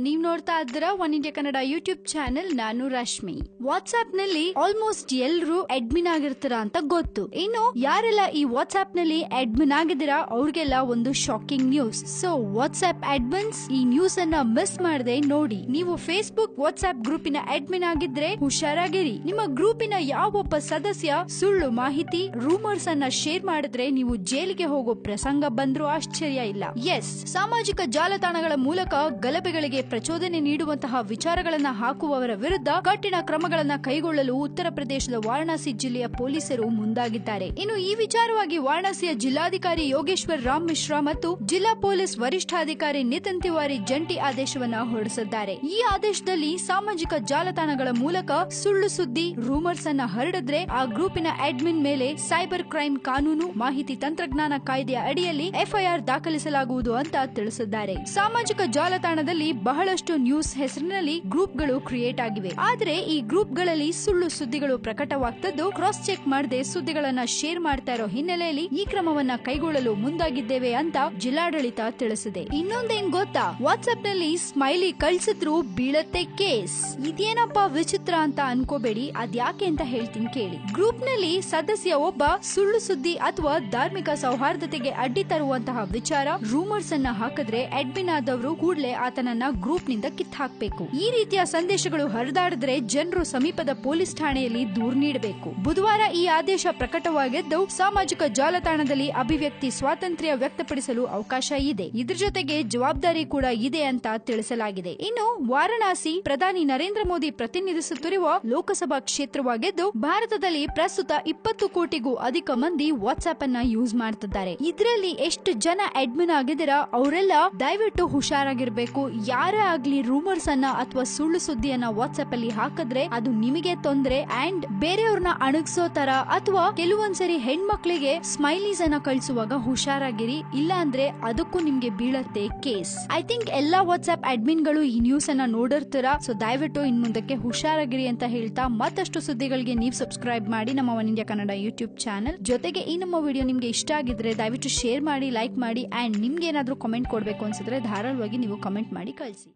ನೀವ್ ನೋಡ್ತಾ ಇದ್ದೀರಾ one India Kannada YouTube channel. ನಾನು ರಶ್ಮಿ. ವಾಟ್ಸ್ಆಪ್ ನಲ್ಲಿ ಆಲ್ಮೋಸ್ಟ್ ಎಲ್ಲರೂ ಅಡ್ಮಿನ್ ಆಗಿರ್ತೀರಾ ಅಂತ ಗೊತ್ತು. ಇನ್ನು ಯಾರೆಲ್ಲ ಈ ವಾಟ್ಸ್ಆಪ್ ನಲ್ಲಿ ಅಡ್ಮಿನ್ ಆಗಿದ್ದೀರಾ ಅವ್ರಿಗೆಲ್ಲ ಒಂದು shocking news. So WhatsApp admins ಈ ನ್ಯೂಸ್ ಅನ್ನ ಮಿಸ್ ಮಾಡದೆ ನೋಡಿ. ನೀವು ಫೇಸ್ಬುಕ್ ವಾಟ್ಸ್ಆಪ್ ಗ್ರೂಪಿನ ಅಡ್ಮಿನ್ ಆಗಿದ್ರೆ ಹುಷಾರಾಗಿರಿ. ನಿಮ್ಮ ಗ್ರೂಪಿನ ಯಾವೊಬ್ಬ ಸದಸ್ಯ ಸುಳ್ಳು ಮಾಹಿತಿ ರೂಮರ್ಸ್ ಅನ್ನ ಶೇರ್ ಮಾಡಿದ್ರೆ ನೀವು ಜೈಲಿಗೆ ಹೋಗೋ ಪ್ರಸಂಗ ಬಂದ್ರೂ ಆಶ್ಚರ್ಯ ಇಲ್ಲ. ಎಸ್, ಸಾಮಾಜಿಕ ಜಾಲತಾಣಗಳ ಮೂಲಕ ಗಲಭೆಗಳಿಗೆ ಪ್ರಚೋದನೆ ನೀಡುವಂತಹ ವಿಚಾರಗಳನ್ನ ಹಾಕುವವರ ವಿರುದ್ಧ ಕಠಿಣ ಕ್ರಮಗಳನ್ನ ಕೈಗೊಳ್ಳಲು ಉತ್ತರ ಪ್ರದೇಶದ ವಾರಣಾಸಿ ಜಿಲ್ಲೆಯ ಪೊಲೀಸರು ಮುಂದಾಗಿದ್ದಾರೆ. ಇನ್ನು ಈ ವಿಚಾರವಾಗಿ ವಾರಣಾಸಿಯ ಜಿಲ್ಲಾಧಿಕಾರಿ ಯೋಗೇಶ್ವರ್ ರಾಮ್ ಮಿಶ್ರಾ ಮತ್ತು ಜಿಲ್ಲಾ ಪೊಲೀಸ್ ವರಿಷ್ಠಾಧಿಕಾರಿ ನಿತಿನ್ ತಿವಾರಿ ಜಂಟಿ ಆದೇಶವನ್ನ ಹೊರಡಿಸಿದ್ದಾರೆ. ಈ ಆದೇಶದಲ್ಲಿ ಸಾಮಾಜಿಕ ಜಾಲತಾಣಗಳ ಮೂಲಕ ಸುಳ್ಳು ಸುದ್ದಿ ರೂಮರ್ಸ್ ಅನ್ನ ಹರಡಿದ್ರೆ ಆ ಗ್ರೂಪಿನ ಅಡ್ಮಿನ್ ಮೇಲೆ ಸೈಬರ್ ಕ್ರೈಮ್ ಕಾನೂನು ಮಾಹಿತಿ ತಂತ್ರಜ್ಞಾನ ಕಾಯ್ದೆಯ ಅಡಿಯಲ್ಲಿ ಎಫ್ಐಆರ್ ದಾಖಲಿಸಲಾಗುವುದು ಅಂತ ತಿಳಿಸಿದ್ದಾರೆ. ಸಾಮಾಜಿಕ ಜಾಲತಾಣದಲ್ಲಿ ಬಹಳಷ್ಟು ನ್ಯೂಸ್ ಹೆಸರಿನಲ್ಲಿ ಗ್ರೂಪ್ಗಳು ಕ್ರಿಯೇಟ್ ಆಗಿವೆ. ಆದರೆ ಈ ಗ್ರೂಪ್ಗಳಲ್ಲಿ ಸುಳ್ಳು ಸುದ್ದಿಗಳು ಪ್ರಕಟವಾಗ್ತದ್ದು ಕ್ರಾಸ್ ಚೆಕ್ ಮಾಡದೆ ಸುದ್ದಿಗಳನ್ನ ಶೇರ್ ಮಾಡ್ತಾ ಇರೋ ಹಿನ್ನೆಲೆಯಲ್ಲಿ ಈ ಕ್ರಮವನ್ನ ಕೈಗೊಳ್ಳಲು ಮುಂದಾಗಿದ್ದೇವೆ ಅಂತ ಜಿಲ್ಲಾಡಳಿತ ತಿಳಿಸಿದೆ. ಇನ್ನೊಂದೇನ್ ಗೊತ್ತಾ, ವಾಟ್ಸ್ಆಪ್ ನಲ್ಲಿ ಸ್ಮೈಲಿ ಕಳ್ಸಿದ್ರು ಬೀಳತ್ತೆ ಕೇಸ್. ಇದೇನಪ್ಪಾ ವಿಚಿತ್ರ ಅಂತ ಅನ್ಕೋಬೇಡಿ, ಅದ್ಯಾಕೆ ಅಂತ ಹೇಳ್ತೀನಿ ಕೇಳಿ. ಗ್ರೂಪ್ ನಲ್ಲಿ ಸದಸ್ಯ ಒಬ್ಬ ಸುಳ್ಳು ಸುದ್ದಿ ಅಥವಾ ಧಾರ್ಮಿಕ ಸೌಹಾರ್ದತೆಗೆ ಅಡ್ಡಿ ತರುವಂತಹ ವಿಚಾರ ರೂಮರ್ಸ್ ಅನ್ನ ಹಾಕಿದ್ರೆ ಅಡ್ಮಿನ್ ಆದವರು ಕೂಡಲೇ ಆತನನ್ನ ಗ್ರೂಪ್ ನಿಂದ ಕಿತ್ ಹಾಕಬೇಕು. ಈ ರೀತಿಯ ಸಂದೇಶಗಳು ಹರಿದಾಡಿದ್ರೆ ಜನರು ಸಮೀಪದ ಪೊಲೀಸ್ ಠಾಣೆಯಲ್ಲಿ ದೂರು ನೀಡಬೇಕು. ಬುಧವಾರ ಈ ಆದೇಶ ಪ್ರಕಟವಾಗಿದ್ದು ಸಾಮಾಜಿಕ ಜಾಲತಾಣದಲ್ಲಿ ಅಭಿವ್ಯಕ್ತಿ ಸ್ವಾತಂತ್ರ್ಯ ವ್ಯಕ್ತಪಡಿಸಲು ಅವಕಾಶ ಇದೆ. ಇದ್ರ ಜೊತೆಗೆ ಜವಾಬ್ದಾರಿ ಕೂಡ ಇದೆ ಅಂತ ತಿಳಿಸಲಾಗಿದೆ. ಇನ್ನು ವಾರಣಾಸಿ ಪ್ರಧಾನಿ ನರೇಂದ್ರ ಮೋದಿ ಪ್ರತಿನಿಧಿಸುತ್ತಿರುವ ಲೋಕಸಭಾ ಕ್ಷೇತ್ರವಾಗಿದ್ದು ಭಾರತದಲ್ಲಿ ಪ್ರಸ್ತುತ 20 ಕೋಟಿಗೂ ಅಧಿಕ ಮಂದಿ ವಾಟ್ಸ್ಆಪ್ ಅನ್ನ ಯೂಸ್ ಮಾಡ್ತಿದ್ದಾರೆ. ಇದರಲ್ಲಿ ಎಷ್ಟು ಜನ ಅಡ್ಮಿನ್ ಆಗಿದ್ದೀರಾ ಅವರೆಲ್ಲ ದಯವಿಟ್ಟು ಹುಷಾರಾಗಿರ್ಬೇಕು. ಯಾರೇ ಆಗ್ಲಿ ರೂಮರ್ಸ್ ಅನ್ನ ಅಥವಾ ಸುಳ್ಳು ಸುದ್ದಿಯನ್ನ ವಾಟ್ಸ್ಆಪ್ ಅಲ್ಲಿ ಹಾಕಿದ್ರೆ ಅದು ನಿಮಗೆ ತೊಂದ್ರೆ ಅಂಡ್ ಬೇರೆಯವ್ರನ್ನ ಅಣಗಿಸೋ ತರ ಅಥವಾ ಕೆಲವೊಂದ್ಸರಿ ಹೆಣ್ಮಕ್ಳಿಗೆ ಸ್ಮೈಲೀಸ್ ಅನ್ನ ಕಳಿಸುವಾಗ ಹುಷಾರಾಗಿರಿ, ಇಲ್ಲ ಅಂದ್ರೆ ಅದಕ್ಕೂ ನಿಮ್ಗೆ ಬೀಳತ್ತೆ ಕೇಸ್. ಐ ಥಿಂಕ್ ಎಲ್ಲಾ ವಾಟ್ಸ್ಆಪ್ ಅಡ್ಮಿನ್ ಗಳು ಈ ನ್ಯೂಸ್ ಅನ್ನ ನೋಡಿರ್ತೀರಾ. ಸೊ ದಯವಿಟ್ಟು ಇನ್ ಮುಂದಕ್ಕೆ ಹುಷಾರಾಗಿರಿ ಅಂತ ಹೇಳ್ತಾ ಮತ್ತಷ್ಟು ಸುದ್ದಿಗಳಿಗೆ ನೀವು ಸಬ್ಸ್ಕ್ರೈಬ್ ಮಾಡಿ ನಮ್ಮ one India Kannada YouTube channel. ಜೊತೆಗೆ ಈ ನಮ್ಮ ವಿಡಿಯೋ ನಿಮ್ಗೆ ಇಷ್ಟ ಆಗಿದ್ರೆ ದಯವಿಟ್ಟು ಶೇರ್ ಮಾಡಿ, ಲೈಕ್ ಮಾಡಿ ಅಂಡ್ ನಿಮ್ಗೆ ಏನಾದ್ರೂ ಕಮೆಂಟ್ ಕೊಡ್ಬೇಕು ಅನ್ಸಿದ್ರೆ ಧಾರಾಳವಾಗಿ ನೀವು ಕಮೆಂಟ್ ಮಾಡಿ ಕಳಿಸಿ.